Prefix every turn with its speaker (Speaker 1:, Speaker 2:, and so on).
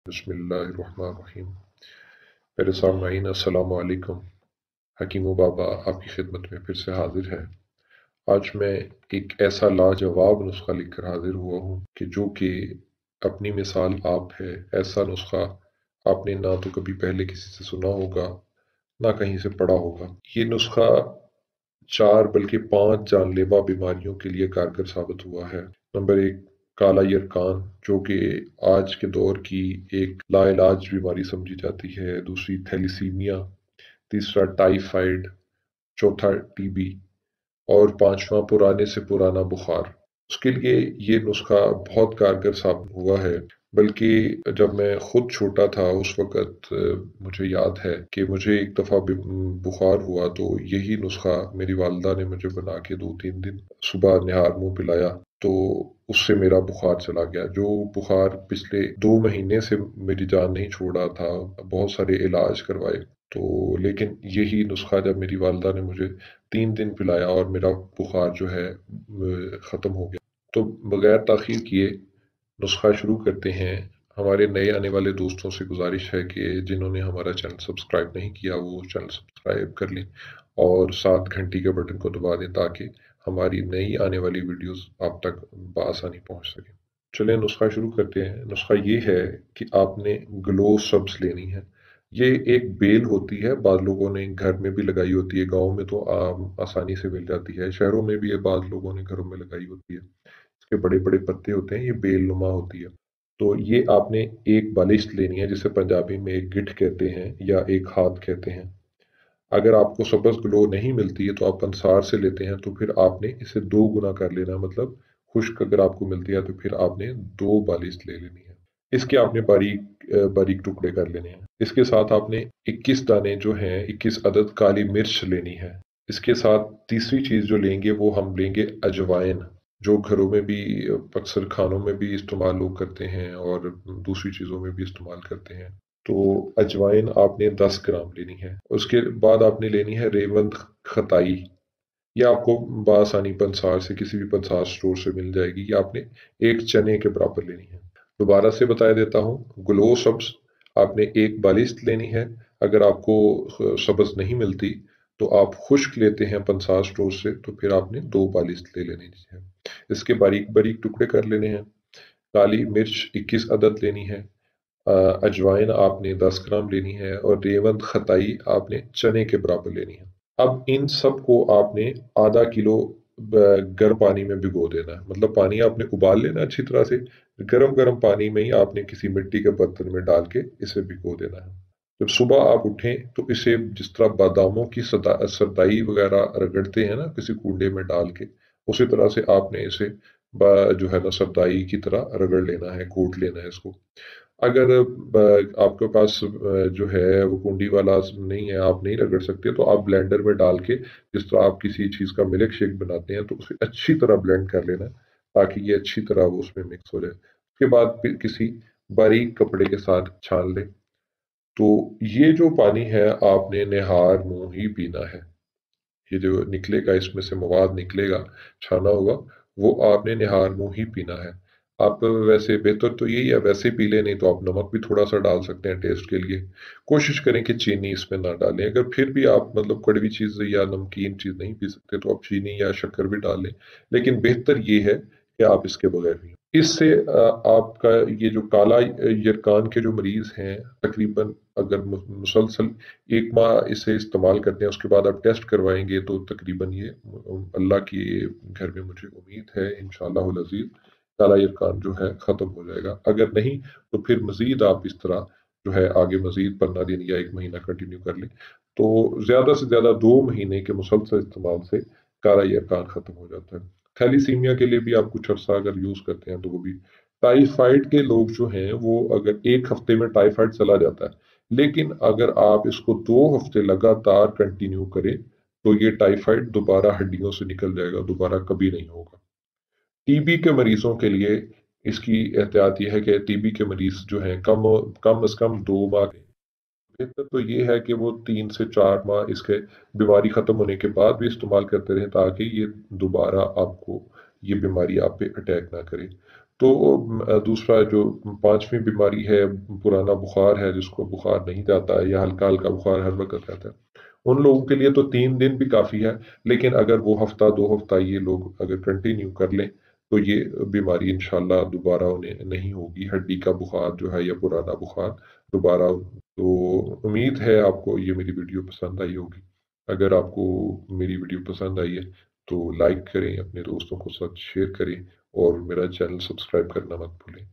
Speaker 1: बिस्मिल्लाहिर्रहमानिर्रहीम। मेरे सामईन अस्सलाम वालेकुम। हकीमो बाबा आपकी खिदमत में फिर से हाजिर है। आज मैं एक ऐसा लाजवाब नुस्खा लेकर हाजिर हुआ हूँ कि अपनी मिसाल आप है। ऐसा नुस्खा आपने ना तो कभी पहले किसी से सुना होगा, ना कहीं से पढ़ा होगा। ये नुस्खा 4 बल्कि 5 जानलेवा बीमारियों के लिए कारगर साबित हुआ है। नंबर 1, काला यरकान, जो कि आज के दौर की एक लाइलाज बीमारी समझी जाती है। दूसरी थैलीसीमिया, तीसरा टाइफाइड, चौथा टीबी और पांचवा पुराने से पुराना बुखार। उसके लिए ये नुस्खा बहुत कारगर साबित हुआ है। बल्कि जब मैं खुद छोटा था उस वक़्त मुझे याद है कि मुझे एक दफ़ा बुखार हुआ तो यही नुस्खा मेरी वालिदा ने मुझे बना के 2-3 दिन सुबह निहार मुँह पिलाया, तो उससे मेरा बुखार चला गया। जो बुखार पिछले 2 महीने से मेरी जान नहीं छोड़ रहा था, बहुत सारे इलाज करवाए, तो लेकिन यही नुस्खा जब मेरी वालिदा ने मुझे 3 दिन पिलाया और मेरा बुखार जो है ख़त्म हो गया। तो बगैर ताख़ीर किए नुस्खा शुरू करते हैं। हमारे नए आने वाले दोस्तों से गुजारिश है कि जिन्होंने हमारा चैनल सब्सक्राइब नहीं किया वो चैनल सब्सक्राइब कर लें और साथ घंटी के बटन को दबा दें ताकि हमारी नई आने वाली वीडियोस आप तक बआसानी पहुंच सके। चलें नुस्खा शुरू करते हैं। नुस्खा ये है कि आपने ग्लो सब्स लेनी है। ये एक बेल होती है, बाद लोगों ने घर में भी लगाई होती है। गाँव में तो आसानी से मिल जाती है, शहरों में भी ये बाद लोगों ने घरों में लगाई होती है। इसके बड़े बड़े पत्ते होते हैं, ये बेल नुमा होती है। तो ये आपने एक बालिश लेनी है, जिसे पंजाबी में एक गिठ कहते हैं या एक हाथ कहते हैं। अगर आपको सब्ज़ ग्लो नहीं मिलती है तो आप पंसार से लेते हैं, तो फिर आपने इसे 2 गुना कर लेना। मतलब खुश्क अगर आपको मिलती है तो फिर आपने 2 बालिश ले लेनी है। इसके आपने बारीक टुकड़े कर लेने हैं। इसके साथ आपने 21 दाने जो हैं, 21 अदद काली मिर्च लेनी है। इसके साथ तीसरी चीज़ जो लेंगे वो हम लेंगे अजवाइन, जो घरों में भी अक्सर खानों में भी इस्तेमाल लोग करते हैं और दूसरी चीज़ों में भी इस्तेमाल करते हैं। तो अजवाइन आपने 10 ग्राम लेनी है। उसके बाद आपने लेनी है रेवंत खताई। ये आपको बआसानी पंसार से, किसी भी पंसार स्टोर से मिल जाएगी। ये आपने 1 चने के बराबर लेनी है। दोबारा से बता देता हूँ, ग्लो सब्ज़ आपने 1 बालिश लेनी है। अगर आपको सब्ज़ नहीं मिलती तो आप खुश्क लेते हैं पंसार स्टोर से, तो फिर आपने 2 बालिश ले लेनी है। इसके बारीक बारीक टुकड़े कर लेने हैं। काली मिर्च 21 अदद लेनी है। अजवाइन आपने 10 ग्राम लेनी है और रेवंत खताई आपने चने के बराबर लेनी है। अब इन सब को आपने आधा किलो गर्म पानी में भिगो देना है। मतलब पानी आपने उबाल लेना अच्छी तरह से। गरम गरम पानी में ही आपने किसी मिट्टी के बर्तन में डाल के इसे भिगो देना है। जब सुबह आप उठें तो इसे जिस तरह बादामों की सरदाई वगैरह रगड़ते हैं ना किसी कूडे में डाल के, उसी तरह से आपने इसे जो है ना सरदाई की तरह रगड़ लेना है, कूट लेना है इसको। अगर आपके पास जो है वो कुंडी वाला नहीं है, आप नहीं रगड़ सकते, तो आप ब्लेंडर में डाल के जिस तरह आप किसी चीज़ का मिल्क शेक बनाते हैं तो उसे अच्छी तरह ब्लेंड कर लेना है ताकि ये अच्छी तरह वो उसमें मिक्स हो जाए। उसके बाद फिर किसी बारीक कपड़े के साथ छान लें। तो ये जो पानी है आपने निहार मुँह ही पीना है। ये जो निकलेगा इसमें से मवाद निकलेगा, छाना हुआ, वो आपने निहार मुँह ही पीना है। आप वैसे बेहतर तो यही है, वैसे पी लें, नहीं तो आप नमक भी थोड़ा-सा डाल सकते हैं टेस्ट के लिए। कोशिश करें कि चीनी इसमें ना डालें। अगर फिर भी आप मतलब कड़वी चीज़ या नमकीन चीज़ नहीं पी सकते तो आप चीनी या शक्कर भी डाल लें। लेकिन बेहतर ये है कि आप इसके बगैर पिएँ। इससे आपका ये जो काला यरकान के जो मरीज़ हैं, तकरीबन अगर मुसलसल 1 माह इसे इस्तेमाल करते हैं, उसके बाद आप टेस्ट करवाएँगे तो तकरीबन ये अल्लाह के घर में मुझे उम्मीद है इंशाअल्लाहुल अज़ीज़ काला यरकान जो है ख़त्म हो जाएगा। अगर नहीं तो फिर मज़ीद आप इस तरह जो है आगे मज़ीद 15 दिन या 1 महीना कंटिन्यू कर लें। तो ज़्यादा से ज़्यादा 2 महीने के मुसलसल इस्तेमाल से काला यरकान ख़त्म हो जाता है। थैलीसीमिया के लिए भी आप कुछ अर्सा अगर यूज़ करते हैं तो वो भी। टाइफाइड के लोग जो हैं वो अगर 1 हफ्ते में टाइफाइड चला जाता है, लेकिन अगर आप इसको 2 हफ्ते लगातार कंटिन्यू करें तो ये टाइफाइड दोबारा हड्डियों से निकल जाएगा, दोबारा कभी नहीं होगा। टीबी के मरीजों के लिए इसकी एहतियात ये है कि टीबी के मरीज जो हैं कम से कम 2 माह के, बेहतर तो ये है कि वो 3 से 4 माह इसके बीमारी ख़त्म होने के बाद भी इस्तेमाल करते रहें ताकि ये दोबारा आपको ये बीमारी आप पे अटैक ना करे। تو دوسرا جو پانچویں بیماری ہے پرانا بخار ہے، جس کو بخار نہیں جاتا یا ہلکا ہلکا بخار ہر وقت رہتا ہے، ان لوگوں کے لیے تو 3 دن بھی کافی ہے، لیکن اگر وہ ہفتہ 2 ہفتہ یہ لوگ اگر کنٹینیو کر لیں تو یہ بیماری انشاءاللہ دوبارہ انہیں نہیں ہوگی، ہڈی کا بخار جو ہے یا پرانا بخار دوبارہ۔ تو امید ہے آپ کو یہ میری ویڈیو پسند آئی ہوگی۔ اگر آپ کو میری ویڈیو پسند آئی ہے تو لائک کریں، اپنے دوستوں کو ساتھ شیئر کریں، اور میرا چینل سبسکرائب کرنا مت بھولیں۔